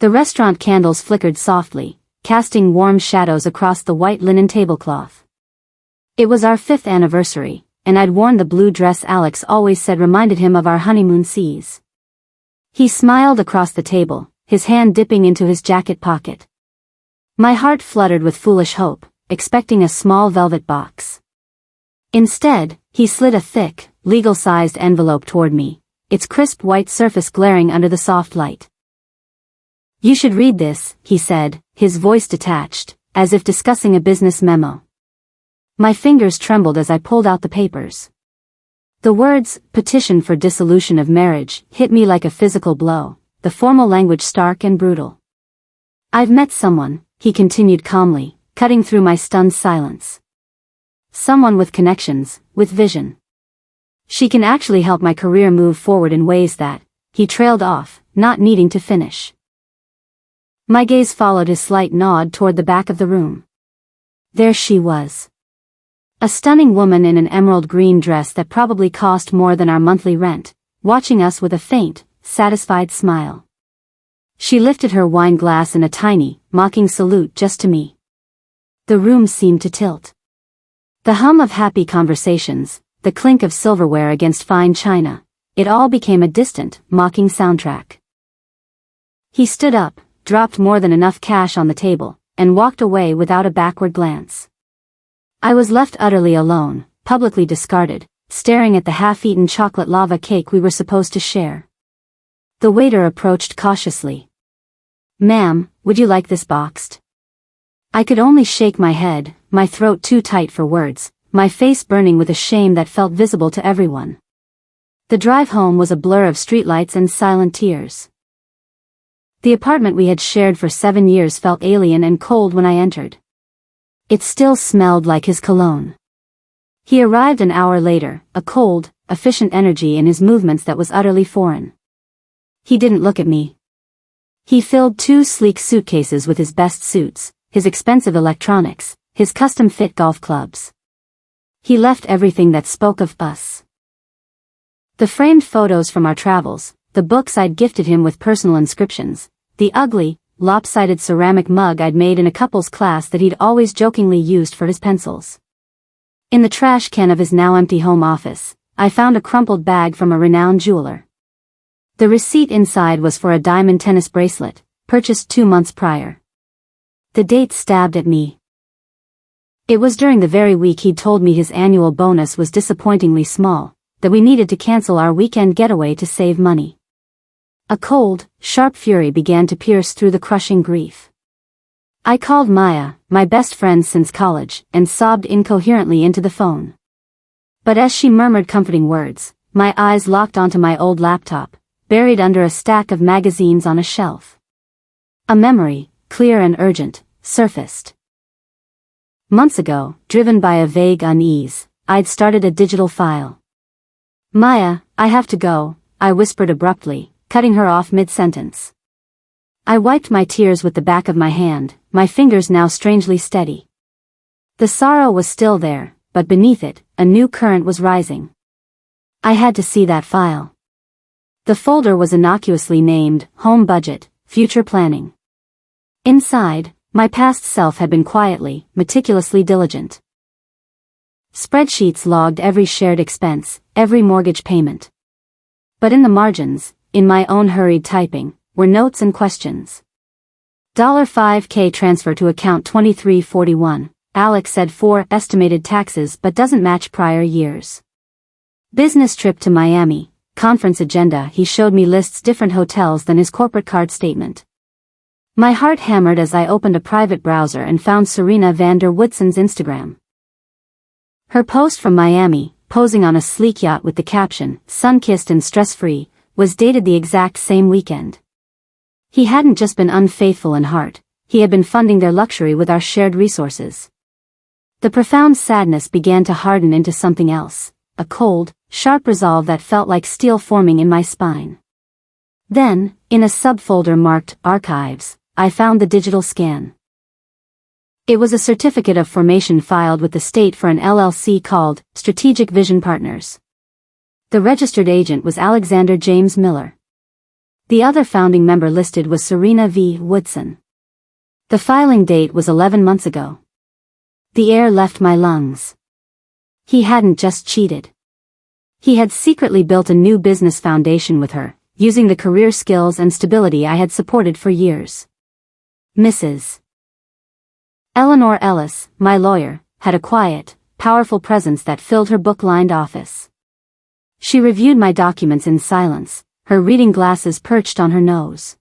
The restaurant candles flickered softly, casting warm shadows across the white linen tablecloth. It was our 5th anniversary, and I'd worn the blue dress Alex always said reminded him of our honeymoon seas. He smiled across the table, his hand dipping into his jacket pocket. My heart fluttered with foolish hope, expecting a small velvet box. Instead, he slid a thick, legal-sized envelope toward me, its crisp white surface glaring under the soft light. "You should read this," he said, his voice detached, as if discussing a business memo. My fingers trembled as I pulled out the papers. The words, "petition for dissolution of marriage," hit me like a physical blow, the formal language stark and brutal. "I've met someone," he continued calmly, cutting through my stunned silence. "Someone with connections, with vision. She can actually help my career move forward in ways that," he trailed off, not needing to finish. My gaze followed his slight nod toward the back of the room. There she was. A stunning woman in an emerald green dress that probably cost more than our monthly rent, watching us with a faint, satisfied smile. She lifted her wine glass in a tiny, mocking salute just to me. The room seemed to tilt. The hum of happy conversations, the clink of silverware against fine china, it all became a distant, mocking soundtrack. He stood up, dropped more than enough cash on the table, and walked away without a backward glance. I was left utterly alone, publicly discarded, staring at the half-eaten chocolate lava cake we were supposed to share. The waiter approached cautiously. "Ma'am, would you like this boxed?" I could only shake my head, my throat too tight for words, my face burning with a shame that felt visible to everyone. The drive home was a blur of streetlights and silent tears. The apartment we had shared for 7 years felt alien and cold when I entered. It still smelled like his cologne. He arrived an hour later, a cold, efficient energy in his movements that was utterly foreign. He didn't look at me. He filled 2 sleek suitcases with his best suits, his expensive electronics, his custom-fit golf clubs. He left everything that spoke of us. The framed photos from our travels, the books I'd gifted him with personal inscriptions, the ugly, lopsided ceramic mug I'd made in a couples class that he'd always jokingly used for his pencils. In the trash can of his now empty home office, I found a crumpled bag from a renowned jeweler. The receipt inside was for a diamond tennis bracelet, purchased 2 months prior. The date stabbed at me. It was during the very week he'd told me his annual bonus was disappointingly small, that we needed to cancel our weekend getaway to save money. A cold, sharp fury began to pierce through the crushing grief. I called Maya, my best friend since college, and sobbed incoherently into the phone. But as she murmured comforting words, my eyes locked onto my old laptop, buried under a stack of magazines on a shelf. A memory, clear and urgent, surfaced. Months ago, driven by a vague unease, I'd started a digital file. "Maya, I have to go," I whispered abruptly, cutting her off mid-sentence. I wiped my tears with the back of my hand, my fingers now strangely steady. The sorrow was still there, but beneath it, a new current was rising. I had to see that file. The folder was innocuously named, Home Budget, Future Planning. Inside, my past self had been quietly, meticulously diligent. Spreadsheets logged every shared expense, every mortgage payment. But in the margins, in my own hurried typing, were notes and questions. $5K transfer to account 2341, Alex said 4 estimated taxes but doesn't match prior years. Business trip to Miami, conference agenda. He showed me lists different hotels than his corporate card statement. My heart hammered as I opened a private browser and found Serena van der Woodson's Instagram. Her post from Miami, posing on a sleek yacht with the caption, "Sun-kissed and stress-free," was dated the exact same weekend. He hadn't just been unfaithful in heart, he had been funding their luxury with our shared resources. The profound sadness began to harden into something else, a cold, sharp resolve that felt like steel forming in my spine. Then, in a subfolder marked Archives, I found the digital scan. It was a certificate of formation filed with the state for an LLC called Strategic Vision Partners. The registered agent was Alexander James Miller. The other founding member listed was Serena V. Woodson. The filing date was 11 months ago. The air left my lungs. He hadn't just cheated. He had secretly built a new business foundation with her, using the career skills and stability I had supported for years. Mrs. Eleanor Ellis, my lawyer, had a quiet, powerful presence that filled her book-lined office. She reviewed my documents in silence, her reading glasses perched on her nose.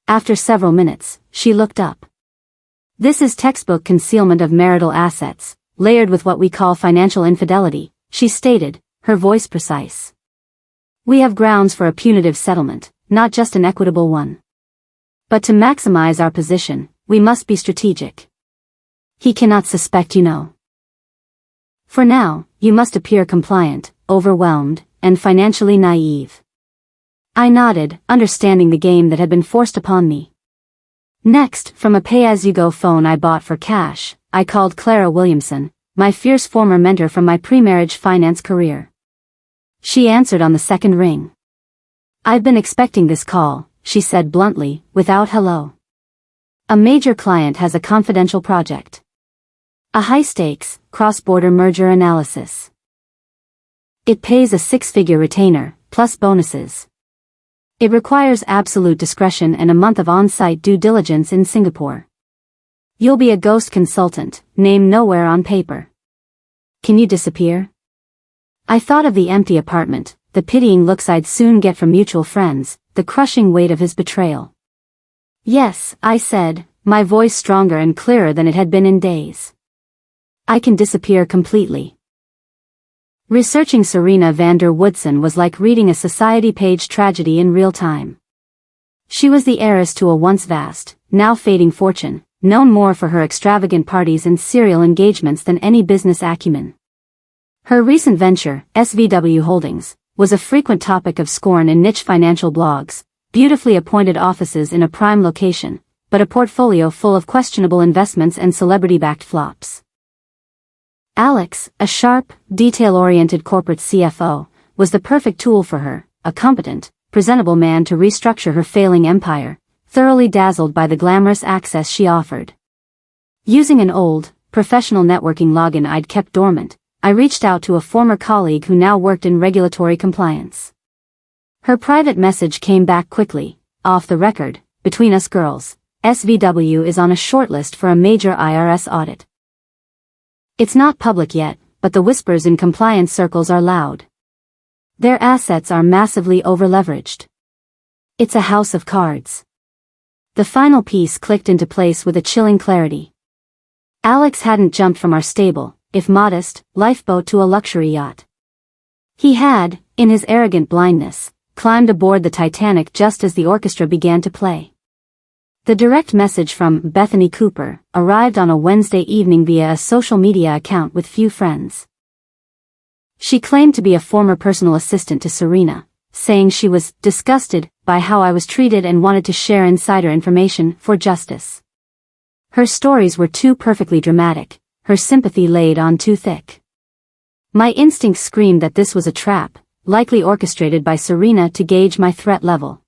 After several minutes, she looked up. "This is textbook concealment of marital assets, layered with what we call financial infidelity," she stated, her voice precise. "We have grounds for a punitive settlement, not just an equitable one. But to maximize our position, we must be strategic. He cannot suspect, you know. For now, you must appear compliant, overwhelmed, and financially naive." I nodded, understanding the game that had been forced upon me. Next, from a pay-as-you-go phone I bought for cash, I called Clara Williamson, my fierce former mentor from my pre-marriage finance career. She answered on the second ring. "I've been expecting this call," she said bluntly, without hello. "A major client has a confidential project. A high-stakes, cross-border merger analysis. It pays a six-figure retainer, plus bonuses. It requires absolute discretion and a month of on-site due diligence in Singapore. You'll be a ghost consultant, name nowhere on paper. Can you disappear?" I thought of the empty apartment, the pitying looks I'd soon get from mutual friends, the crushing weight of his betrayal. "Yes," I said, my voice stronger and clearer than it had been in days. "I can disappear completely." Researching Serena Vander Woodson was like reading a society-page tragedy in real time. She was the heiress to a once vast, now fading fortune, known more for her extravagant parties and serial engagements than any business acumen. Her recent venture, SVW Holdings, was a frequent topic of scorn in niche financial blogs, beautifully appointed offices in a prime location, but a portfolio full of questionable investments and celebrity-backed flops. Alex, a sharp, detail-oriented corporate CFO, was the perfect tool for her, a competent, presentable man to restructure her failing empire, thoroughly dazzled by the glamorous access she offered. Using an old, professional networking login I'd kept dormant, I reached out to a former colleague who now worked in regulatory compliance. Her private message came back quickly. "Off the record, between us girls, SVW is on a shortlist for a major IRS audit. It's not public yet, but the whispers in compliance circles are loud. Their assets are massively over-leveraged. It's a house of cards." The final piece clicked into place with a chilling clarity. Alex hadn't jumped from our stable, if modest, lifeboat to a luxury yacht. He had, in his arrogant blindness, climbed aboard the Titanic just as the orchestra began to play. The direct message from Bethany Cooper arrived on a Wednesday evening via a social media account with few friends. She claimed to be a former personal assistant to Serena, saying she was disgusted by how I was treated and wanted to share insider information for justice. Her stories were too perfectly dramatic, her sympathy laid on too thick. My instincts screamed that this was a trap, likely orchestrated by Serena to gauge my threat level.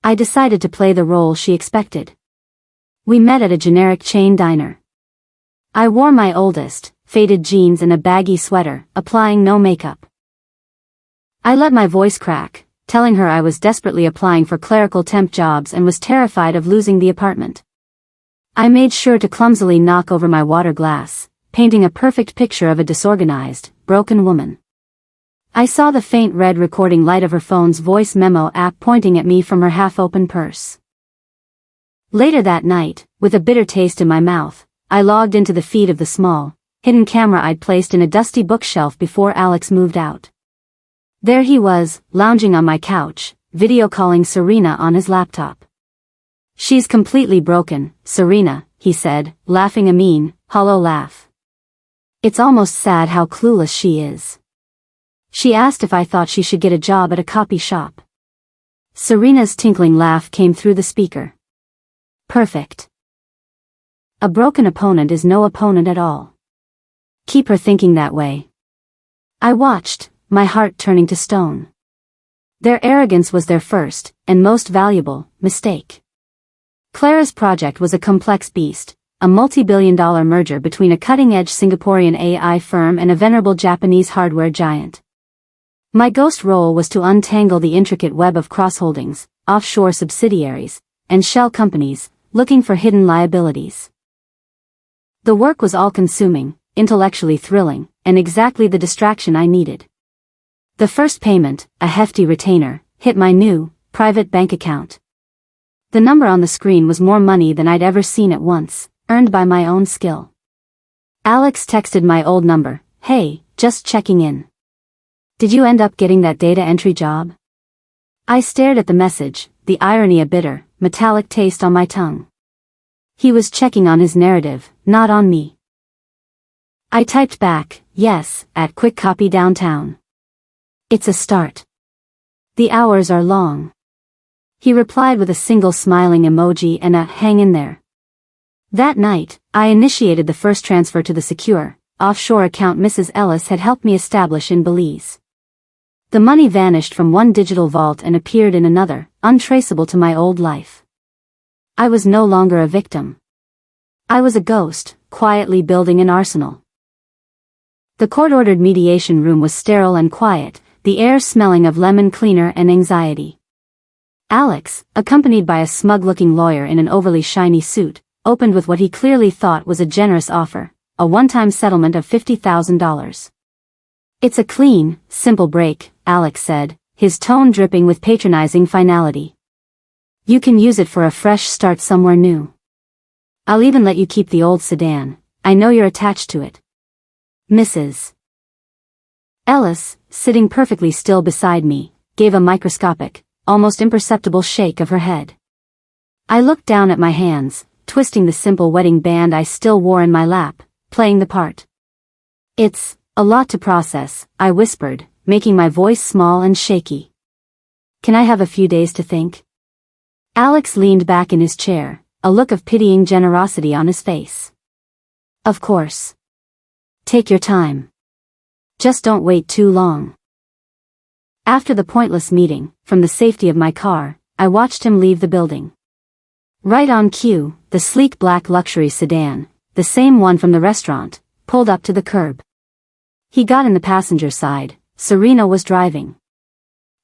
I decided to play the role she expected. We met at a generic chain diner. I wore my oldest, faded jeans and a baggy sweater, applying no makeup. I let my voice crack, telling her I was desperately applying for clerical temp jobs and was terrified of losing the apartment. I made sure to clumsily knock over my water glass, painting a perfect picture of a disorganized, broken woman. I saw the faint red recording light of her phone's voice memo app pointing at me from her half-open purse. Later that night, with a bitter taste in my mouth, I logged into the feed of the small, hidden camera I'd placed in a dusty bookshelf before Alex moved out. There he was, lounging on my couch, video calling Serena on his laptop. "She's completely broken, Serena," he said, laughing a mean, hollow laugh. "It's almost sad how clueless she is. She asked if I thought she should get a job at a copy shop." Serena's tinkling laugh came through the speaker. "Perfect. A broken opponent is no opponent at all. Keep her thinking that way." I watched, my heart turning to stone. Their arrogance was their first, and most valuable, mistake. Clara's project was a complex beast, a multi-billion-dollar merger between a cutting-edge Singaporean AI firm and a venerable Japanese hardware giant. My ghost role was to untangle the intricate web of cross-holdings, offshore subsidiaries, and shell companies, looking for hidden liabilities. The work was all-consuming, intellectually thrilling, and exactly the distraction I needed. The first payment, a hefty retainer, hit my new, private bank account. The number on the screen was more money than I'd ever seen at once, earned by my own skill. Alex texted my old number, "Hey, just checking in. Did you end up getting that data entry job?" I stared at the message, the irony a bitter, metallic taste on my tongue. He was checking on his narrative, not on me. I typed back, "Yes, at Quick Copy downtown. It's a start. The hours are long." He replied with a single smiling emoji and a "hang in there." That night, I initiated the first transfer to the secure, offshore account Mrs. Ellis had helped me establish in Belize. The money vanished from one digital vault and appeared in another, untraceable to my old life. I was no longer a victim. I was a ghost, quietly building an arsenal. The court-ordered mediation room was sterile and quiet, the air smelling of lemon cleaner and anxiety. Alex, accompanied by a smug-looking lawyer in an overly shiny suit, opened with what he clearly thought was a generous offer, a one-time settlement of $50,000. "It's a clean, simple break," Alex said, his tone dripping with patronizing finality. "You can use it for a fresh start somewhere new. I'll even let you keep the old sedan, I know you're attached to it. Mrs. Ellis, sitting perfectly still beside me, gave a microscopic, almost imperceptible shake of her head. I looked down at my hands, twisting the simple wedding band I still wore in my lap, playing the part. "It's a lot to process," I whispered, making my voice small and shaky. "Can I have a few days to think?" Alex leaned back in his chair, a look of pitying generosity on his face. "Of course. Take your time. Just don't wait too long." After the pointless meeting, from the safety of my car, I watched him leave the building. Right on cue, the sleek black luxury sedan, the same one from the restaurant, pulled up to the curb. He got in the passenger side, Serena was driving.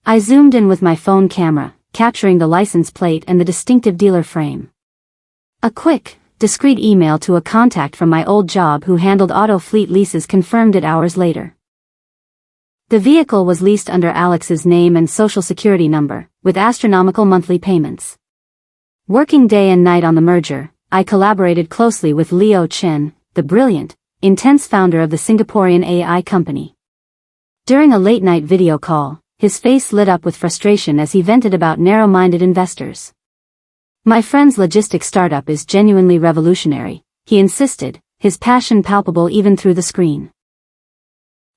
I zoomed in with my phone camera, capturing the license plate and the distinctive dealer frame. A quick, discreet email to a contact from my old job who handled auto fleet leases confirmed it hours later. The vehicle was leased under Alex's name and social security number, with astronomical monthly payments. Working day and night on the merger, I collaborated closely with Leo Chen, the brilliant, intense founder of the Singaporean AI company. During a late-night video call, his face lit up with frustration as he vented about narrow-minded investors. "My friend's logistics startup is genuinely revolutionary," he insisted, his passion palpable even through the screen.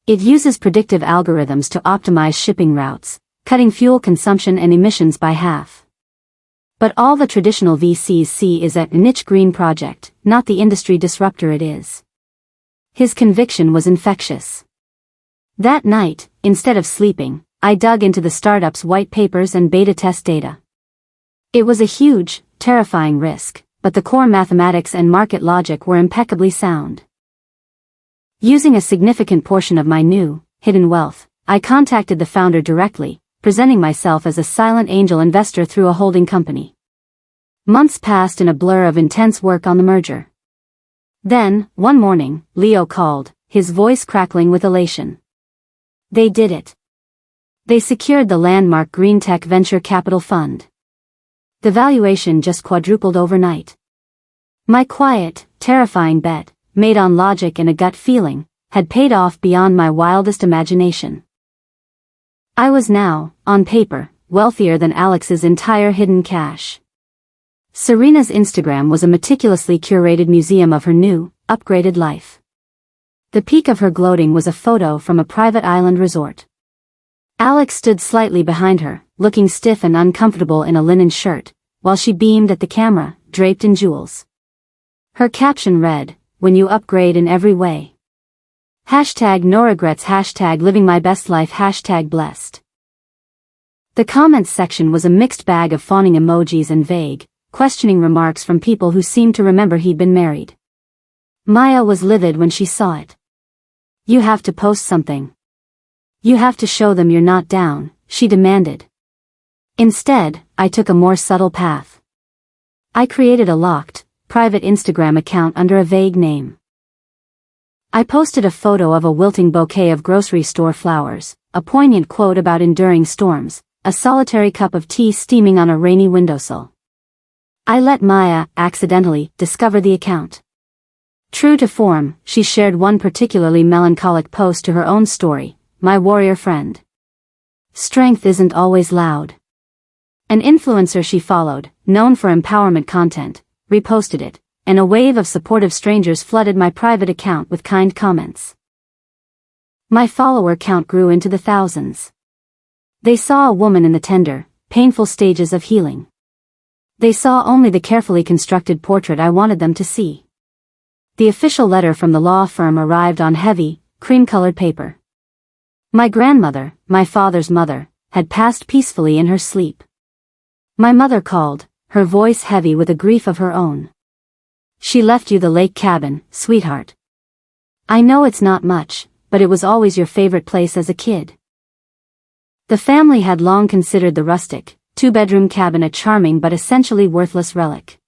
"It uses predictive algorithms to optimize shipping routes, cutting fuel consumption and emissions by half. But all the traditional VCs see is a niche green project, not the industry disruptor it is." His conviction was infectious. That night, instead of sleeping, I dug into the startup's white papers and beta test data. It was a huge, terrifying risk, but the core mathematics and market logic were impeccably sound. Using a significant portion of my new, hidden wealth, I contacted the founder directly, presenting myself as a silent angel investor through a holding company. Months passed in a blur of intense work on the merger. Then, one morning, Leo called, his voice crackling with elation. They did it. They secured the landmark Green Tech Venture Capital Fund. The valuation just quadrupled overnight. My quiet, terrifying bet, made on logic and a gut feeling, had paid off beyond my wildest imagination. I was now, on paper, wealthier than Alex's entire hidden cash. Serena's Instagram was a meticulously curated museum of her new, upgraded life. The peak of her gloating was a photo from a private island resort. Alex stood slightly behind her, looking stiff and uncomfortable in a linen shirt, while she beamed at the camera, draped in jewels. Her caption read, "When you upgrade in every way. #no regrets #living my best life #blessed." The comments section was a mixed bag of fawning emojis and vague, questioning remarks from people who seemed to remember he'd been married. Maya was livid when she saw it. "You have to post something. You have to show them you're not down," she demanded. Instead, I took a more subtle path. I created a locked, private Instagram account under a vague name. I posted a photo of a wilting bouquet of grocery store flowers, a poignant quote about enduring storms, a solitary cup of tea steaming on a rainy windowsill. I let Maya, accidentally, discover the account. True to form, she shared one particularly melancholic post to her own story, "My warrior friend. Strength isn't always loud." An influencer she followed, known for empowerment content, reposted it, and a wave of supportive strangers flooded my private account with kind comments. My follower count grew into the thousands. They saw a woman in the tender, painful stages of healing. They saw only the carefully constructed portrait I wanted them to see. The official letter from the law firm arrived on heavy, cream-colored paper. My grandmother, my father's mother, had passed peacefully in her sleep. My mother called, her voice heavy with a grief of her own. "She left you the lake cabin, sweetheart. I know it's not much, but it was always your favorite place as a kid." The family had long considered the rustic, two-bedroom cabin a charming but essentially worthless relic.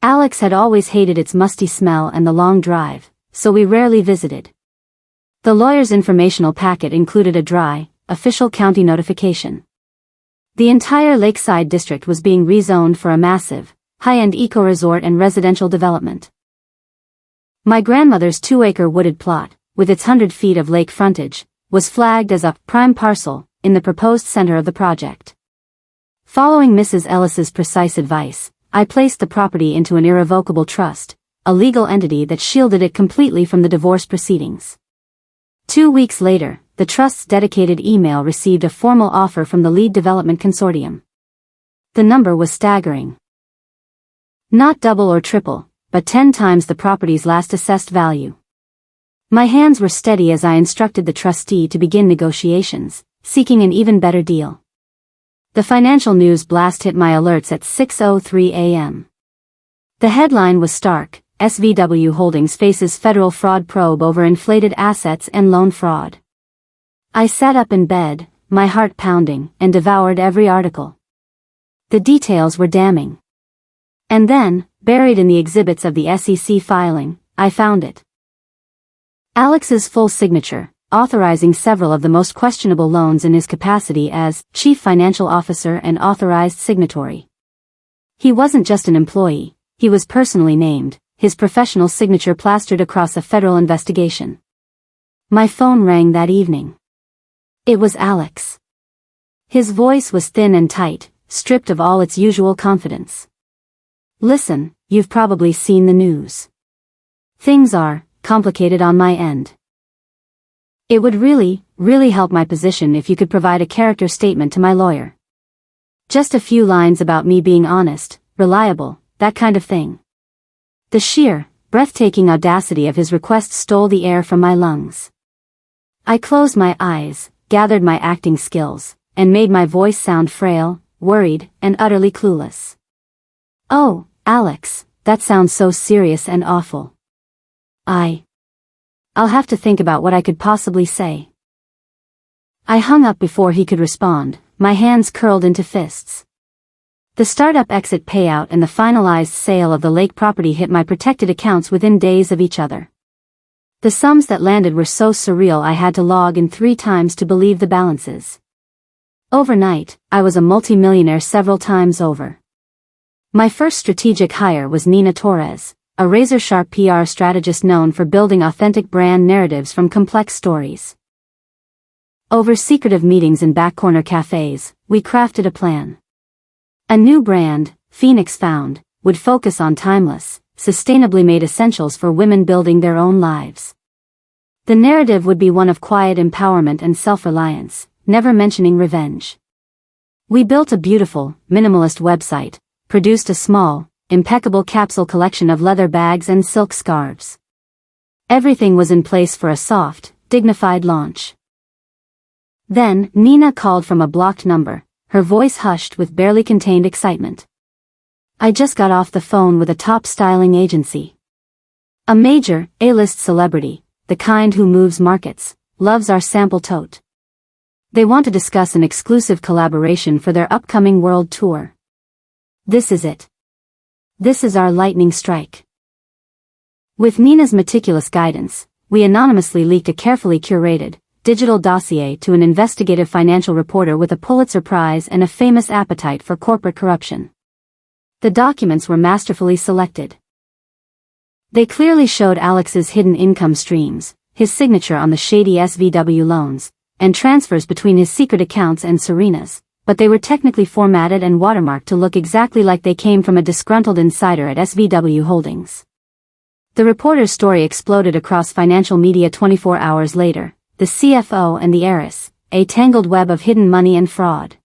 Alex had always hated its musty smell and the long drive, so we rarely visited. The lawyer's informational packet included a dry, official county notification. The entire Lakeside district was being rezoned for a massive, high-end eco-resort and residential development. My grandmother's 2-acre wooded plot, with its 100 feet of lake frontage, was flagged as a prime parcel in the proposed center of the project. Following Mrs. Ellis's precise advice, I placed the property into an irrevocable trust, a legal entity that shielded it completely from the divorce proceedings. 2 weeks later, the trust's dedicated email received a formal offer from the lead development consortium. The number was staggering. Not double or triple, but 10 times the property's last assessed value. My hands were steady as I instructed the trustee to begin negotiations, seeking an even better deal. The financial news blast hit my alerts at 6:03 a.m. The headline was stark: SVW Holdings faces federal fraud probe over inflated assets and loan fraud. I sat up in bed, my heart pounding, and devoured every article. The details were damning. And then, buried in the exhibits of the SEC filing, I found it. Alex's full signature, authorizing several of the most questionable loans in his capacity as Chief Financial Officer and authorized signatory. He wasn't just an employee, he was personally named, his professional signature plastered across a federal investigation. My phone rang that evening. It was Alex. His voice was thin and tight, stripped of all its usual confidence. "Listen, you've probably seen the news. Things are complicated on my end. It would really help my position if you could provide a character statement to my lawyer. Just a few lines about me being honest, reliable, that kind of thing." The sheer, breathtaking audacity of his request stole the air from my lungs. I closed my eyes, gathered my acting skills, and made my voice sound frail, worried, and utterly clueless. "Oh, Alex, that sounds so serious and awful. I'll have to think about what I could possibly say." I hung up before he could respond, my hands curled into fists. The startup exit payout and the finalized sale of the lake property hit my protected accounts within days of each other. The sums that landed were so surreal I had to log in 3 times to believe the balances. Overnight, I was a multimillionaire several times over. My first strategic hire was Nina Torres, a razor-sharp PR strategist known for building authentic brand narratives from complex stories. Over secretive meetings in back-corner cafes, we crafted a plan. A new brand, Phoenix Found, would focus on timeless, sustainably made essentials for women building their own lives. The narrative would be one of quiet empowerment and self-reliance, never mentioning revenge. We built a beautiful, minimalist website, produced a small, impeccable capsule collection of leather bags and silk scarves. Everything was in place for a soft, dignified launch. Then, Nina called from a blocked number, her voice hushed with barely contained excitement. I just got off the phone with a top styling agency. A major, A-list celebrity, the kind who moves markets, loves our sample tote. They want to discuss an exclusive collaboration for their upcoming world tour. This is it. This is our lightning strike. With Nina's meticulous guidance, we anonymously leaked a carefully curated, digital dossier to an investigative financial reporter with a Pulitzer Prize and a famous appetite for corporate corruption. The documents were masterfully selected. They clearly showed Alex's hidden income streams, his signature on the shady SVW loans, and transfers between his secret accounts and Serena's, but they were technically formatted and watermarked to look exactly like they came from a disgruntled insider at SVW Holdings. The reporter's story exploded across financial media 24 hours later, the CFO and the heiress, a tangled web of hidden money and fraud.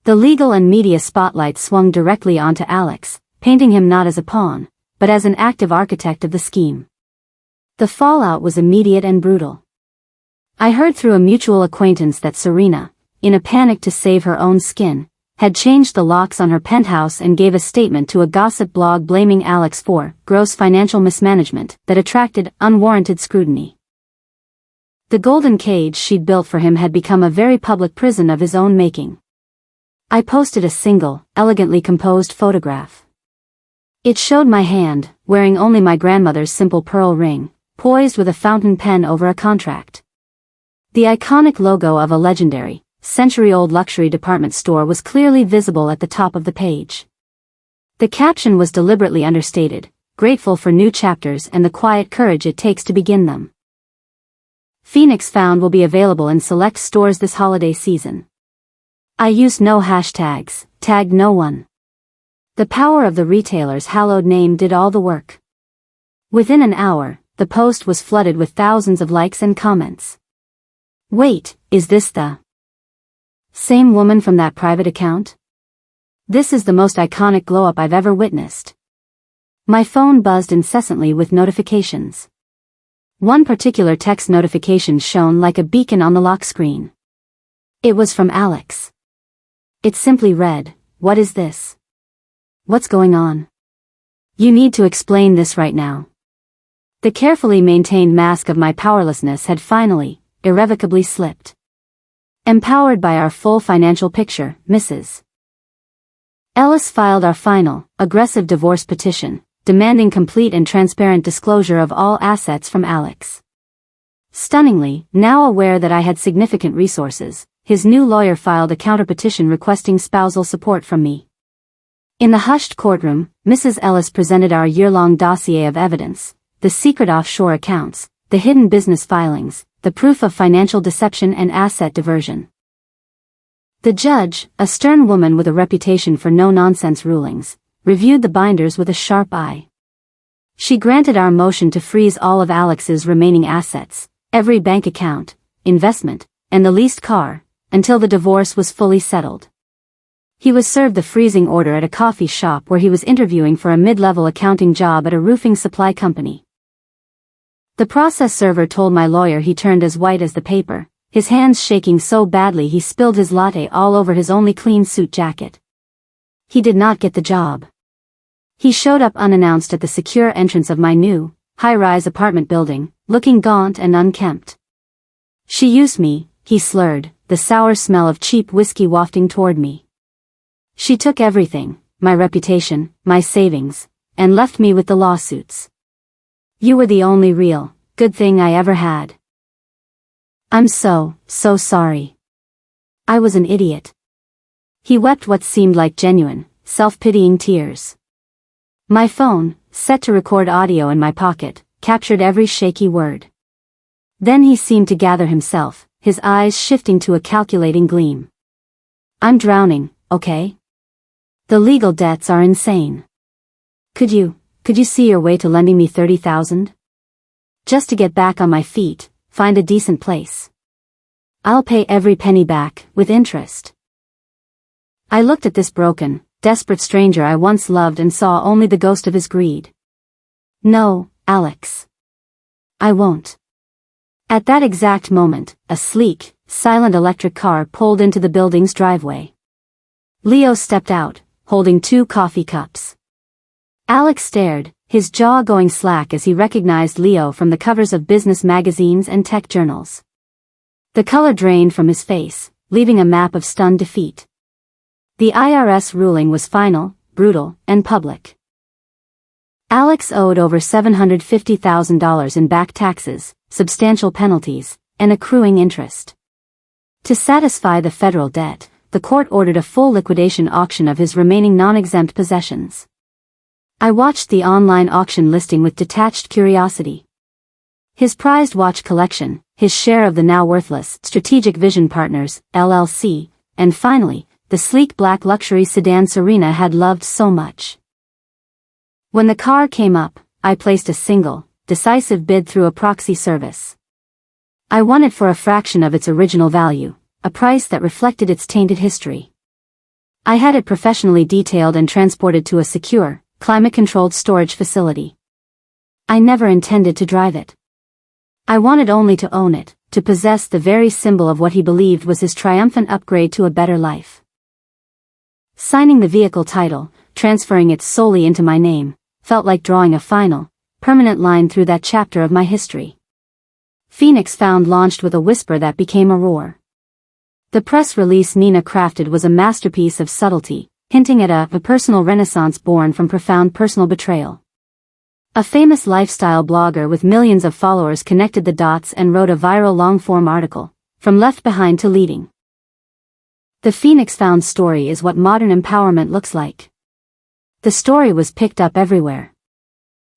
The legal and media spotlight swung directly onto Alex, painting him not as a pawn, but as an active architect of the scheme. The fallout was immediate and brutal. I heard through a mutual acquaintance that Serena, in a panic to save her own skin, had changed the locks on her penthouse and gave a statement to a gossip blog blaming Alex for gross financial mismanagement that attracted unwarranted scrutiny. The golden cage she'd built for him had become a very public prison of his own making. I posted a single, elegantly composed photograph. It showed my hand, wearing only my grandmother's simple pearl ring, poised with a fountain pen over a contract. The iconic logo of a legendary, century-old luxury department store was clearly visible at the top of the page. The caption was deliberately understated, grateful for new chapters and the quiet courage it takes to begin them. Phoenix Found will be available in select stores this holiday season. I used no hashtags, tagged no one. The power of the retailer's hallowed name did all the work. Within an hour, the post was flooded with thousands of likes and comments. Wait, is this the same woman from that private account? This is the most iconic glow-up I've ever witnessed. My phone buzzed incessantly with notifications. One particular text notification shone like a beacon on the lock screen. It was from Alex. It simply read, "What is this? What's going on? You need to explain this right now." The carefully maintained mask of my powerlessness had finally, irrevocably slipped. Empowered by our full financial picture, Mrs. Ellis filed our final, aggressive divorce petition, demanding complete and transparent disclosure of all assets from Alex. Stunningly, now aware that I had significant resources, his new lawyer filed a counterpetition requesting spousal support from me. In the hushed courtroom, Mrs. Ellis presented our year-long dossier of evidence, the secret offshore accounts, the hidden business filings, the proof of financial deception and asset diversion. The judge, a stern woman with a reputation for no-nonsense rulings, reviewed the binders with a sharp eye. She granted our motion to freeze all of Alex's remaining assets, every bank account, investment, and the leased car, until the divorce was fully settled. He was served the freezing order at a coffee shop where he was interviewing for a mid-level accounting job at a roofing supply company. The process server told my lawyer he turned as white as the paper, his hands shaking so badly he spilled his latte all over his only clean suit jacket. He did not get the job. He showed up unannounced at the secure entrance of my new, high-rise apartment building, looking gaunt and unkempt. "She used me," he slurred, the sour smell of cheap whiskey wafting toward me. "She took everything, my reputation, my savings, and left me with the lawsuits. You were the only real, good thing I ever had. I'm so sorry. I was an idiot." He wept what seemed like genuine, self-pitying tears. My phone, set to record audio in my pocket, captured every shaky word. Then he seemed to gather himself, his eyes shifting to a calculating gleam. "I'm drowning, okay? The legal debts are insane. Could you see your way to lending me $30,000? Just to get back on my feet, find a decent place. I'll pay every penny back, with interest." I looked at this broken, desperate stranger I once loved and saw only the ghost of his greed. "No, Alex. I won't." At that exact moment, a sleek, silent electric car pulled into the building's driveway. Leo stepped out, holding 2 coffee cups. Alex stared, his jaw going slack as he recognized Leo from the covers of business magazines and tech journals. The color drained from his face, leaving a map of stunned defeat. The IRS ruling was final, brutal, and public. Alex owed over $750,000 in back taxes, substantial penalties, and accruing interest. To satisfy the federal debt, the court ordered a full liquidation auction of his remaining non-exempt possessions. I watched the online auction listing with detached curiosity. His prized watch collection, his share of the now worthless Strategic Vision Partners, LLC, and finally, the sleek black luxury sedan Serena had loved so much. When the car came up, I placed a single, decisive bid through a proxy service. I won it for a fraction of its original value, a price that reflected its tainted history. I had it professionally detailed and transported to a secure, climate-controlled storage facility. I never intended to drive it. I wanted only to own it, to possess the very symbol of what he believed was his triumphant upgrade to a better life. Signing the vehicle title, transferring it solely into my name, felt like drawing a final, permanent line through that chapter of my history. Phoenix Found launched with a whisper that became a roar. The press release Nina crafted was a masterpiece of subtlety, hinting at a personal renaissance born from profound personal betrayal. A famous lifestyle blogger with millions of followers connected the dots and wrote a viral long-form article, From Left Behind to Leading. The Phoenix Found story is what modern empowerment looks like. The story was picked up everywhere.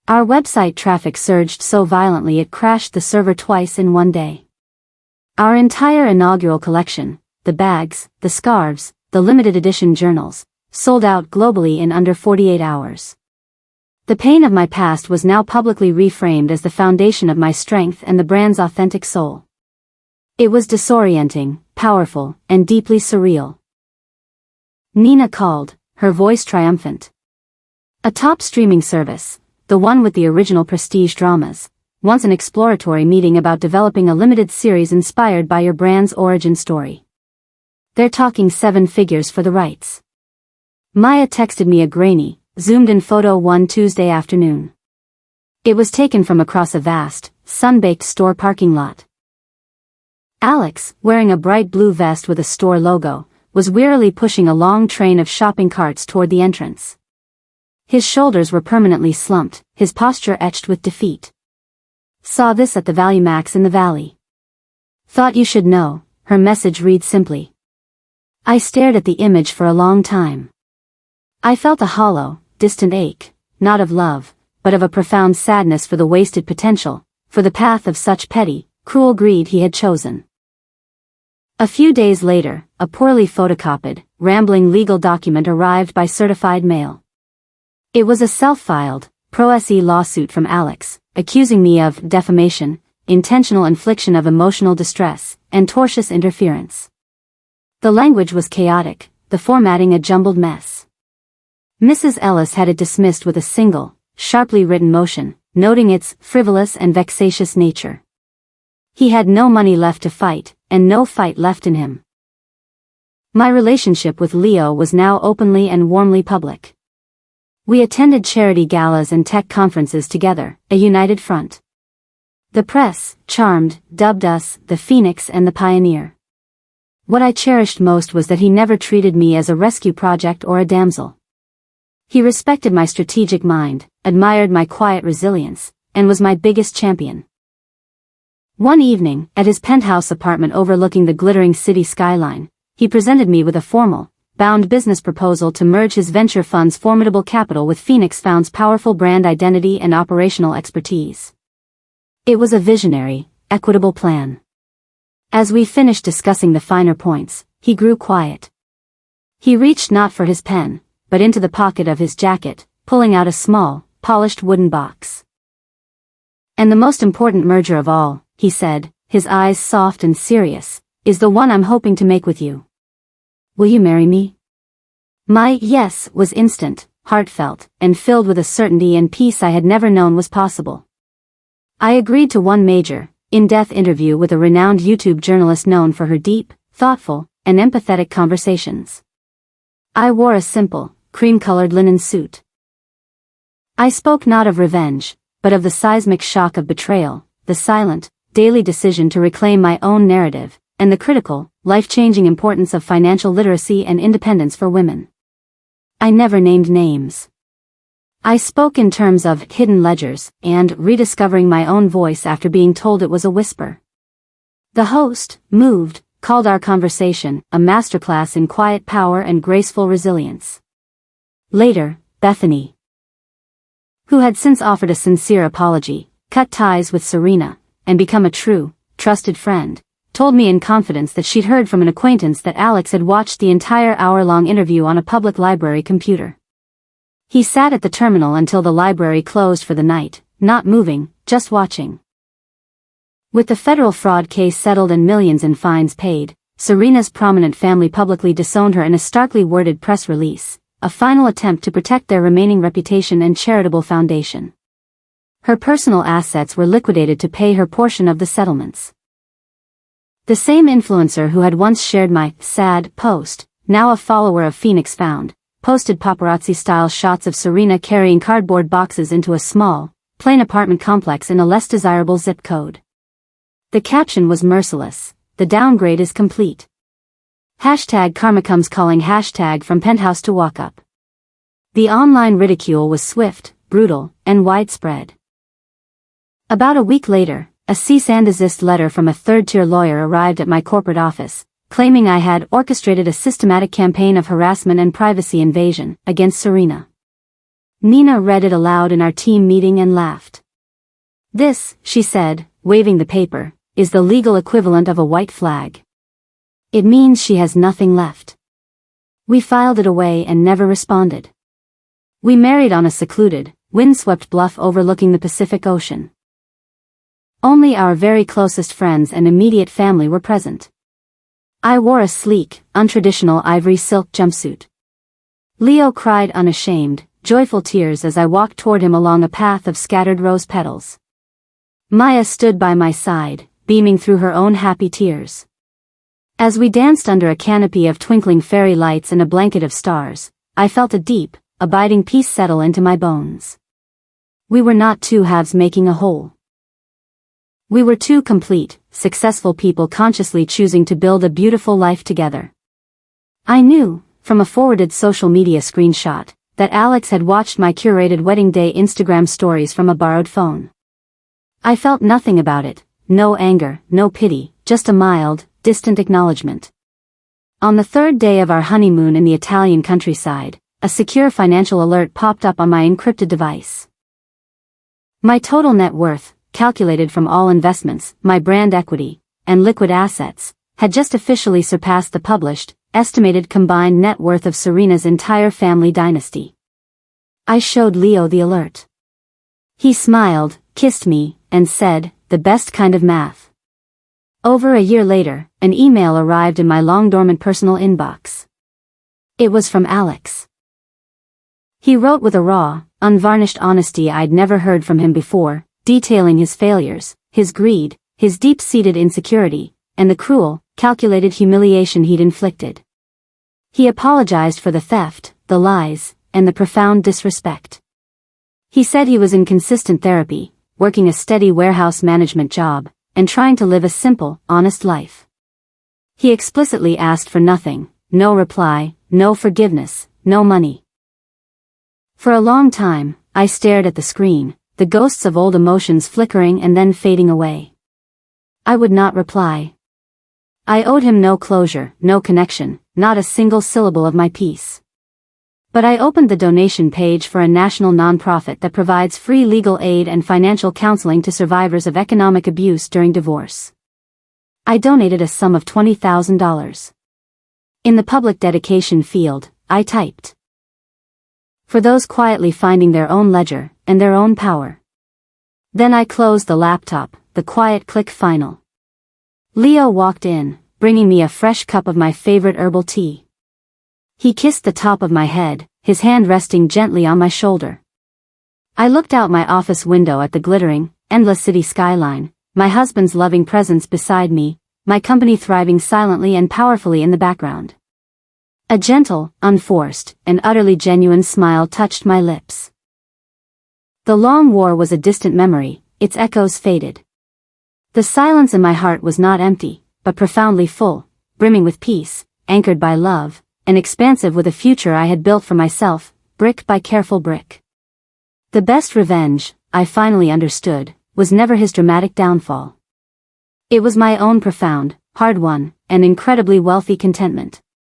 Our website traffic surged so violently it crashed the server twice in one day. Our entire inaugural collection, the bags, the scarves, the limited edition journals, sold out globally in under 48 hours. The pain of my past was now publicly reframed as the foundation of my strength and the brand's authentic soul. It was disorienting, powerful, and deeply surreal. Nina called, her voice triumphant. A top streaming service, the one with the original prestige dramas, wants an exploratory meeting about developing a limited series inspired by your brand's origin story. They're talking 7 figures for the rights. Maya texted me a grainy, zoomed-in photo one Tuesday afternoon. It was taken from across a vast, sun-baked store parking lot. Alex, wearing a bright blue vest with a store logo, was wearily pushing a long train of shopping carts toward the entrance. His shoulders were permanently slumped, his posture etched with defeat. Saw this at the ValueMax in the Valley. Thought you should know, her message read simply. I stared at the image for a long time. I felt a hollow, distant ache, not of love, but of a profound sadness for the wasted potential, for the path of such petty, cruel greed he had chosen. A few days later, a poorly photocopied, rambling legal document arrived by certified mail. It was a self-filed, pro-se lawsuit from Alex, accusing me of defamation, intentional infliction of emotional distress, and tortious interference. The language was chaotic, the formatting a jumbled mess. Mrs. Ellis had it dismissed with a single, sharply written motion, noting its frivolous and vexatious nature. He had no money left to fight, and no fight left in him. My relationship with Leo was now openly and warmly public. We attended charity galas and tech conferences together, a united front. The press, charmed, dubbed us the Phoenix and the Pioneer. What I cherished most was that he never treated me as a rescue project or a damsel. He respected my strategic mind, admired my quiet resilience, and was my biggest champion. One evening, at his penthouse apartment overlooking the glittering city skyline, he presented me with a formal, bound business proposal to merge his venture fund's formidable capital with Phoenix Found's powerful brand identity and operational expertise. It was a visionary, equitable plan. As we finished discussing the finer points, he grew quiet. He reached not for his pen, but into the pocket of his jacket, pulling out a small, polished wooden box. And the most important merger of all, he said, his eyes soft and serious, is the one I'm hoping to make with you. Will you marry me? My yes was instant, heartfelt, and filled with a certainty and peace I had never known was possible. I agreed to one major, in-depth interview with a renowned YouTube journalist known for her deep, thoughtful, and empathetic conversations. I wore a simple, cream-colored linen suit. I spoke not of revenge, but of the seismic shock of betrayal, the silent, daily decision to reclaim my own narrative, and the critical, life-changing importance of financial literacy and independence for women. I never named names. I spoke in terms of hidden ledgers and rediscovering my own voice after being told it was a whisper. The host, moved, called our conversation a masterclass in quiet power and graceful resilience. Later, Bethany, who had since offered a sincere apology, cut ties with Serena, and become a true, trusted friend, told me in confidence that she'd heard from an acquaintance that Alex had watched the entire hour-long interview on a public library computer. He sat at the terminal until the library closed for the night, not moving, just watching. With the federal fraud case settled and millions in fines paid, Serena's prominent family publicly disowned her in a starkly worded press release, a final attempt to protect their remaining reputation and charitable foundation. Her personal assets were liquidated to pay her portion of the settlements. The same influencer who had once shared my sad post, now a follower of Phoenix Found, posted paparazzi-style shots of Serena carrying cardboard boxes into a small, plain apartment complex in a less desirable zip code. The caption was merciless: "The downgrade is complete. Hashtag karma comes calling. Hashtag from penthouse to walk up." The online ridicule was swift, brutal, and widespread. About a week later, a cease and desist letter from a third-tier lawyer arrived at my corporate office, claiming I had orchestrated a systematic campaign of harassment and privacy invasion against Serena. Nina read it aloud in our team meeting and laughed. "This," she said, waving the paper, "is the legal equivalent of a white flag. It means she has nothing left." We filed it away and never responded. We married on a secluded, windswept bluff overlooking the Pacific Ocean. Only our very closest friends and immediate family were present. I wore a sleek, untraditional ivory silk jumpsuit. Leo cried unashamed, joyful tears as I walked toward him along a path of scattered rose petals. Maya stood by my side, beaming through her own happy tears. As we danced under a canopy of twinkling fairy lights and a blanket of stars, I felt a deep, abiding peace settle into my bones. We were not two halves making a whole. We were two complete, successful people consciously choosing to build a beautiful life together. I knew, from a forwarded social media screenshot, that Alex had watched my curated wedding day Instagram stories from a borrowed phone. I felt nothing about it, no anger, no pity, just a mild, distant acknowledgement. On the third day of our honeymoon in the Italian countryside, a secure financial alert popped up on my encrypted device. My total net worth, calculated from all investments, my brand equity, and liquid assets, had just officially surpassed the published, estimated combined net worth of Serena's entire family dynasty. I showed Leo the alert. He smiled, kissed me, and said, "The best kind of math." Over a year later, an email arrived in my long-dormant personal inbox. It was from Alex. He wrote with a raw, unvarnished honesty I'd never heard from him before, detailing his failures, his greed, his deep-seated insecurity, and the cruel, calculated humiliation he'd inflicted. He apologized for the theft, the lies, and the profound disrespect. He said he was in consistent therapy, working a steady warehouse management job, and trying to live a simple, honest life. He explicitly asked for nothing, no reply, no forgiveness, no money. For a long time, I stared at the screen, the ghosts of old emotions flickering and then fading away. I would not reply. I owed him no closure, no connection, not a single syllable of my piece. But I opened the donation page for a national nonprofit that provides free legal aid and financial counseling to survivors of economic abuse during divorce. I donated a sum of $20,000. In the public dedication field, I typed, "For those quietly finding their own ledger, and their own power." Then I closed the laptop, the quiet click final. Leo walked in, bringing me a fresh cup of my favorite herbal tea. He kissed the top of my head, his hand resting gently on my shoulder. I looked out my office window at the glittering, endless city skyline, my husband's loving presence beside me, my company thriving silently and powerfully in the background. A gentle, unforced, and utterly genuine smile touched my lips. The long war was a distant memory, its echoes faded. The silence in my heart was not empty, but profoundly full, brimming with peace, anchored by love, and expansive with a future I had built for myself, brick by careful brick. The best revenge, I finally understood, was never his dramatic downfall. It was my own profound, hard-won, and incredibly wealthy contentment.